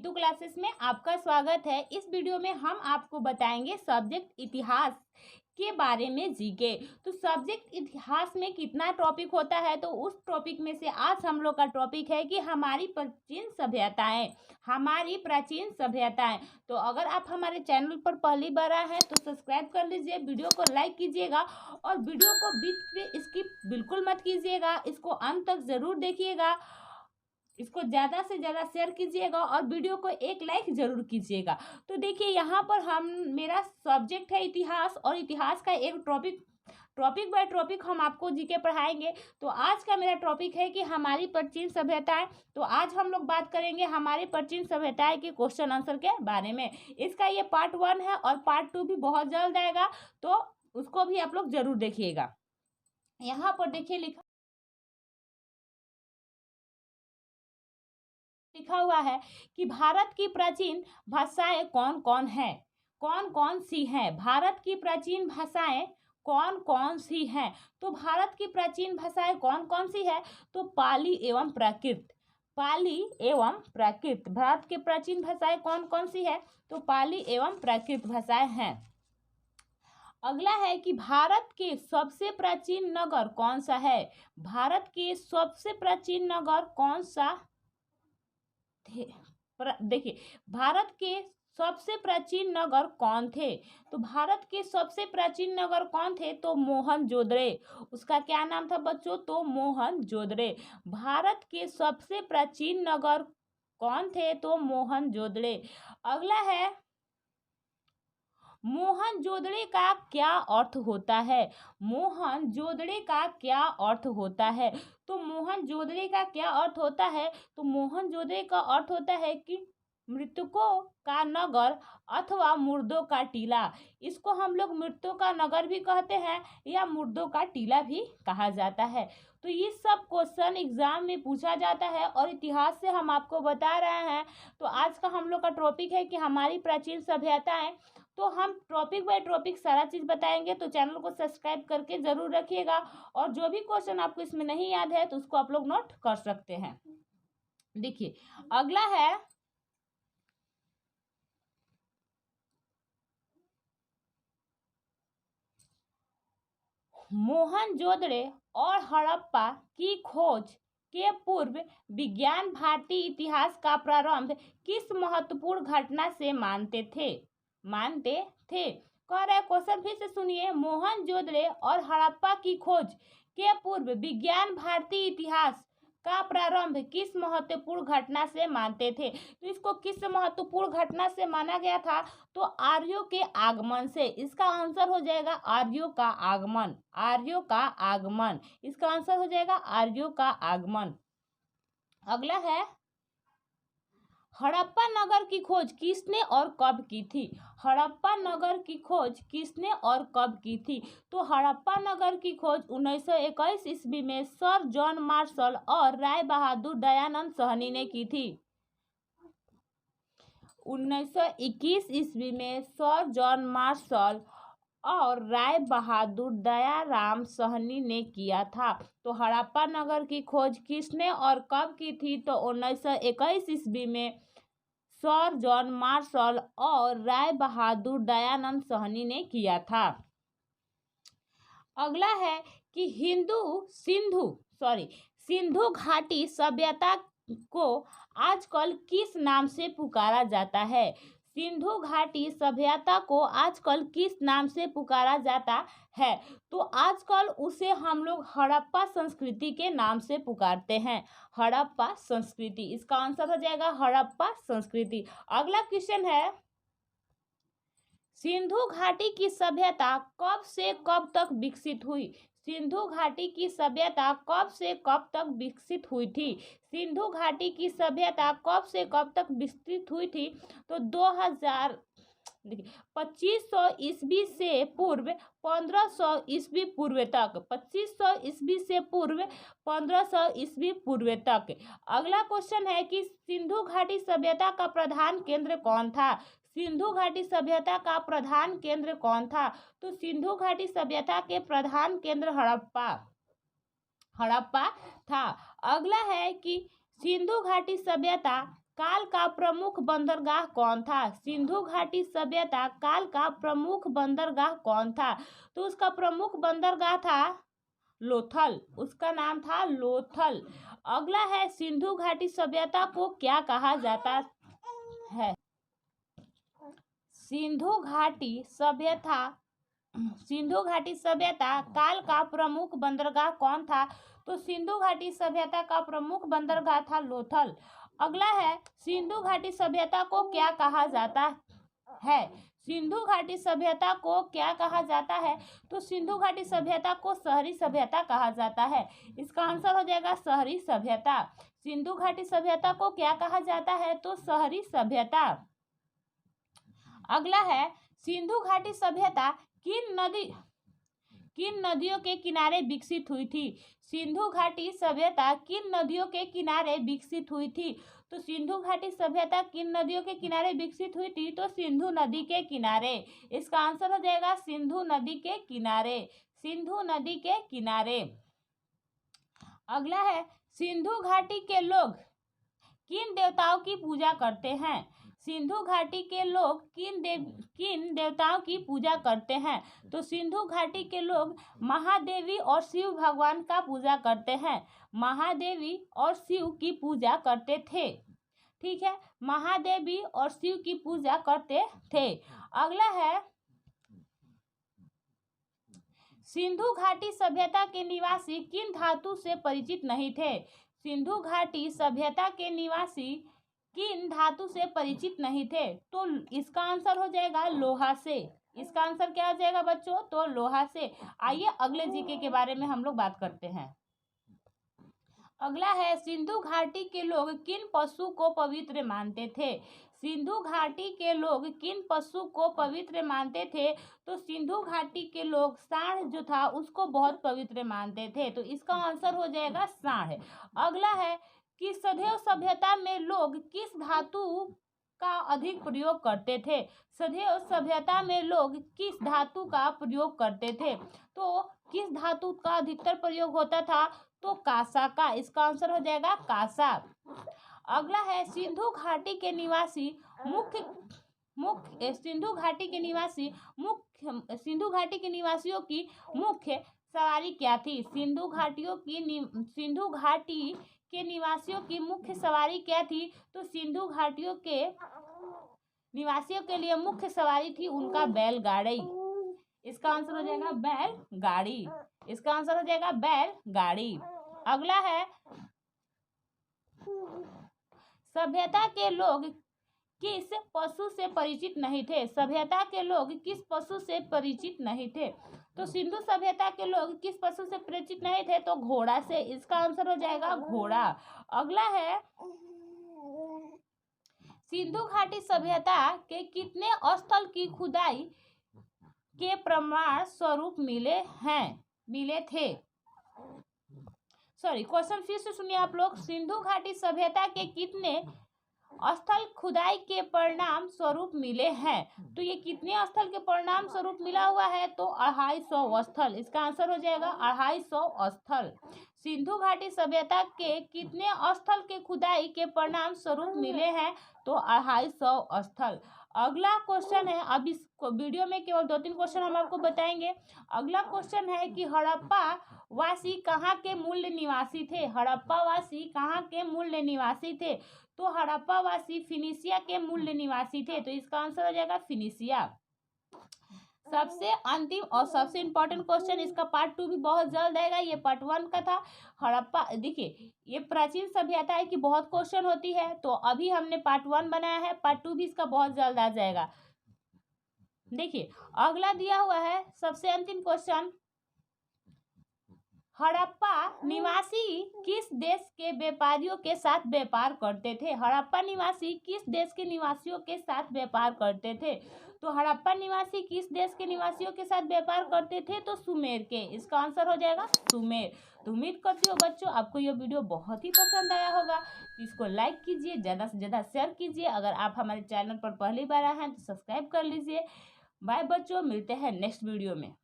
Neetu classes में आपका स्वागत है। इस वीडियो में हम आपको बताएंगे सब्जेक्ट इतिहास के बारे में जीके। तो सब्जेक्ट इतिहास में कितना टॉपिक होता है, तो उस टॉपिक में से आज हम लोग का टॉपिक है कि हमारी प्राचीन सभ्यताएं। तो अगर आप हमारे चैनल पर पहली बार आए हैं तो सब्सक्राइब कर लीजिए, वीडियो को लाइक कीजिएगा और वीडियो को बीच में स्किप बिल्कुल मत कीजिएगा, इसको अंत तक जरूर देखिएगा, इसको ज़्यादा से ज़्यादा शेयर कीजिएगा और वीडियो को एक लाइक ज़रूर कीजिएगा। तो देखिए यहाँ पर मेरा सब्जेक्ट है इतिहास और इतिहास का एक टॉपिक बाय टॉपिक हम आपको जीके पढ़ाएंगे। तो आज का मेरा टॉपिक है कि हमारी प्राचीन सभ्यताएं। तो आज हम लोग बात करेंगे हमारी प्राचीन सभ्यताएं के क्वेश्चन आंसर के बारे में। इसका ये पार्ट 1 है और पार्ट 2 भी बहुत जल्द आएगा, तो उसको भी आप लोग जरूर देखिएगा। यहाँ पर देखिए लिखा हुआ है कि भारत की प्राचीन भाषाएं कौन कौन सी हैं। भारत की प्राचीन भाषाएं कौन कौन सी हैं। तो भारत की प्राचीन भाषाएं कौन कौन सी है, तो पाली एवं प्राकृत। भारत की प्राचीन भाषाएं कौन कौन सी है, तो पाली एवं प्राकृत भाषाएं हैं। अगला है कि भारत के सबसे प्राचीन नगर कौन सा है। भारत के सबसे प्राचीन नगर कौन सा देखिए, भारत के सबसे प्राचीन नगर कौन थे। तो भारत के सबसे प्राचीन नगर कौन थे, तो मोहनजोदड़ो। उसका क्या नाम था बच्चों, तो मोहनजोदड़ो। भारत के सबसे प्राचीन नगर कौन थे, तो मोहनजोदड़ो। अगला है मोहनजोदड़ो का क्या अर्थ होता है। मोहनजोदड़ो का क्या अर्थ होता है, तो मोहनजोदड़ो का क्या अर्थ होता है, तो मोहनजोदड़ो का अर्थ होता है कि मृतकों का नगर अथवा मुर्दों का टीला। इसको हम लोग मृतकों का नगर भी कहते हैं या मुर्दों का टीला भी कहा जाता है। तो ये सब क्वेश्चन एग्जाम में पूछा जाता है और इतिहास से हम आपको बता रहे हैं। तो आज का हम लोग का टॉपिक है कि हमारी प्राचीन सभ्यताएं। तो हम टॉपिक बाय टॉपिक सारा चीज बताएंगे, तो चैनल को सब्सक्राइब करके जरूर रखिएगा और जो भी क्वेश्चन आपको इसमें नहीं याद है तो उसको आप लोग नोट कर सकते हैं। देखिए अगला है मोहनजोदड़ो और हड़प्पा की खोज के पूर्व विज्ञान भारतीय इतिहास का प्रारंभ किस महत्वपूर्ण घटना से मानते थे। कह रहे क्वेश्चन फिर से सुनिए। मोहनजोदड़ो और हड़प्पा की खोज के पूर्व विज्ञान भारतीय इतिहास का प्रारंभ किस महत्वपूर्ण घटना से मानते थे। तो इसको किस महत्वपूर्ण घटना से माना गया था, तो आर्यों के आगमन से। इसका आंसर हो जाएगा आर्यों का आगमन। इसका आंसर हो जाएगा आर्यों का आगमन। अगला है हड़प्पा नगर की खोज किसने और कब की थी। हड़प्पा नगर की खोज किसने और कब की थी, तो हड़प्पा नगर की खोज 1921 ईस्वी में सर जॉन मार्शल और राय बहादुर दयानंद सहनी ने की थी। 1921 ईस्वी में सर जॉन मार्शल और राय बहादुर दयाराम सहनी ने किया था। तो हड़प्पा नगर की खोज किसने और कब की थी, तो 1921 ईस्वी में सर जॉन मार्शल और राय बहादुर दयानंद सहनी ने किया था। अगला है कि सिंधु घाटी सभ्यता को आजकल किस नाम से पुकारा जाता है। सिंधु घाटी सभ्यता को आजकल किस नाम से पुकारा जाता है, तो आजकल उसे हम लोग हड़प्पा संस्कृति के नाम से पुकारते हैं। हड़प्पा संस्कृति, इसका आंसर हो जाएगा हड़प्पा संस्कृति। अगला क्वेश्चन है सिंधु घाटी की सभ्यता कब से कब तक विकसित हुई। सिंधु घाटी की सभ्यता कब से कब तक विकसित हुई थी। सिंधु घाटी की सभ्यता कब से कब तक विकसित हुई थी, तो 2500 ईस्वी से पूर्व 1500 ईस्वी पूर्व तक। 2500 ईस्वी से पूर्व 1500 ईस्वी पूर्व तक। अगला क्वेश्चन है कि सिंधु घाटी सभ्यता का प्रधान केंद्र कौन था। सिंधु घाटी सभ्यता का प्रधान केंद्र कौन था, तो सिंधु घाटी सभ्यता के प्रधान केंद्र हड़प्पा था। अगला है कि सिंधु घाटी सभ्यता काल का प्रमुख बंदरगाह कौन था? सिंधु घाटी सभ्यता काल का प्रमुख बंदरगाह कौन था? तो उसका प्रमुख बंदरगाह था लोथल, उसका नाम था लोथल। अगला है, सिंधु घाटी सभ्यता को क्या कहा जाता है? सिंधु घाटी सभ्यता काल का प्रमुख बंदरगाह कौन था? तो सिंधु घाटी सभ्यता का प्रमुख बंदरगाह था लोथल। अगला है, सिंधु घाटी सभ्यता को क्या कहा जाता है? सिंधु घाटी सभ्यता को क्या कहा जाता है? तो सिंधु घाटी सभ्यता को शहरी सभ्यता कहा जाता है। इसका आंसर हो जाएगा शहरी सभ्यता। सिंधु घाटी सभ्यता को क्या कहा जाता है? तो शहरी सभ्यता। अगला है, सिंधु घाटी सभ्यता किन नदियों के किनारे विकसित हुई थी? सिंधु घाटी सभ्यता किन नदियों के किनारे विकसित हुई थी? तो सिंधु घाटी सभ्यता किन नदियों के किनारे विकसित हुई थी? तो सिंधु नदी के किनारे। इसका आंसर हो जाएगा सिंधु नदी के किनारे। सिंधु नदी के किनारे। अगला है, सिंधु घाटी के लोग किन देवताओं की पूजा करते हैं? सिंधु घाटी के लोग किन देवताओं की पूजा करते हैं? तो सिंधु घाटी के लोग महादेवी और शिव भगवान का पूजा करते हैं। महादेवी और शिव की पूजा करते थे। ठीक है, महादेवी और शिव की पूजा करते थे। अगला है, सिंधु घाटी सभ्यता के निवासी किन धातु से परिचित नहीं थे? सिंधु घाटी सभ्यता के निवासी किन धातु से परिचित नहीं थे? तो इसका आंसर हो जाएगा लोहा से। इसका आंसर क्या हो जाएगा बच्चों? तो लोहा से। आइए अगले जीके के बारे में हम लोग बात करते हैं। अगला है, सिंधु घाटी के लोग किन पशु को पवित्र मानते थे? सिंधु घाटी के लोग किन पशु को पवित्र मानते थे? तो सिंधु घाटी के लोग सांड जो था उसको बहुत पवित्र मानते थे। तो इसका आंसर हो जाएगा सांड। अगला है कि सदैव सभ्यता में लोग किस धातु का अधिक प्रयोग करते थे? सदैव सभ्यता में लोग किस धातु का प्रयोग करते थे? तो किस धातु का अधिकतर प्रयोग होता था? तो कांसा का। इसका आंसर हो जाएगा कांसा। अगला है, सिंधु घाटी के निवासियों की मुख्य सवारी क्या थी? सिंधु घाटी के निवासियों की मुख्य सवारी क्या थी? तो सिंधु घाटियों के निवासियों के लिए मुख्य सवारी थी उनका बैलगाड़ी। इसका आंसर हो जाएगा बैलगाड़ी। इसका आंसर हो जाएगा बैलगाड़ी। अगला है, सभ्यता के लोग किस पशु से परिचित नहीं थे? सभ्यता के लोग किस पशु से परिचित नहीं थे? तो सिंधु सभ्यता के लोग किस पशु से परिचित नहीं थे? तो घोड़ा से। इसका आंसर हो जाएगा घोड़ा। अगला है, सिंधु घाटी सभ्यता के कितने स्थल की खुदाई के प्रमाण स्वरूप मिले थे? सॉरी, क्वेश्चन फिर से सुनिए आप लोग। सिंधु घाटी सभ्यता के कितने स्थल खुदाई के परिणाम स्वरूप मिले हैं? तो ये कितने स्थल के परिणाम स्वरूप मिला हुआ है? तो 250 स्थल। इसका आंसर हो जाएगा 250 स्थल। सिंधु घाटी सभ्यता के कितने स्थल के खुदाई के परिणाम स्वरूप मिले हैं? तो 250 स्थल। अगला क्वेश्चन है, अब इस वीडियो में केवल 2-3 क्वेश्चन हम आपको बताएंगे। अगला क्वेश्चन है कि हड़प्पा वासी कहाँ के मूल निवासी थे? हड़प्पा वासी कहाँ के मूल निवासी थे? तो हड़प्पा वासी फिनिशिया के मूल निवासी थे। तो इसका आंसर हो जाएगा फिनिशिया। सबसे अंतिम और सबसे इम्पोर्टेंट क्वेश्चन, इसका पार्ट 2 भी बहुत जल्द आएगा। ये पार्ट 1 का था। हड़प्पा, देखिए ये प्राचीन सभ्यता है कि बहुत क्वेश्चन होती है, तो अभी हमने पार्ट 1 बनाया है, पार्ट 2 भी इसका बहुत जल्द आ जाएगा। देखिए अगला दिया हुआ है सबसे अंतिम क्वेश्चन, हड़प्पा निवासी किस देश के व्यापारियों के साथ व्यापार करते थे? हड़प्पा निवासी किस देश के निवासियों के साथ व्यापार करते थे? तो हड़प्पा निवासी किस देश के निवासियों के साथ व्यापार करते थे? तो सुमेर के। इसका आंसर हो जाएगा सुमेर। तो उम्मीद करती हूँ बच्चों आपको यह वीडियो बहुत ही पसंद आया होगा। इसको लाइक कीजिए, ज़्यादा से ज़्यादा शेयर कीजिए। अगर आप हमारे चैनल पर पहली बार आए हैं तो सब्सक्राइब कर लीजिए। बाय बच्चों, मिलते हैं नेक्स्ट वीडियो में।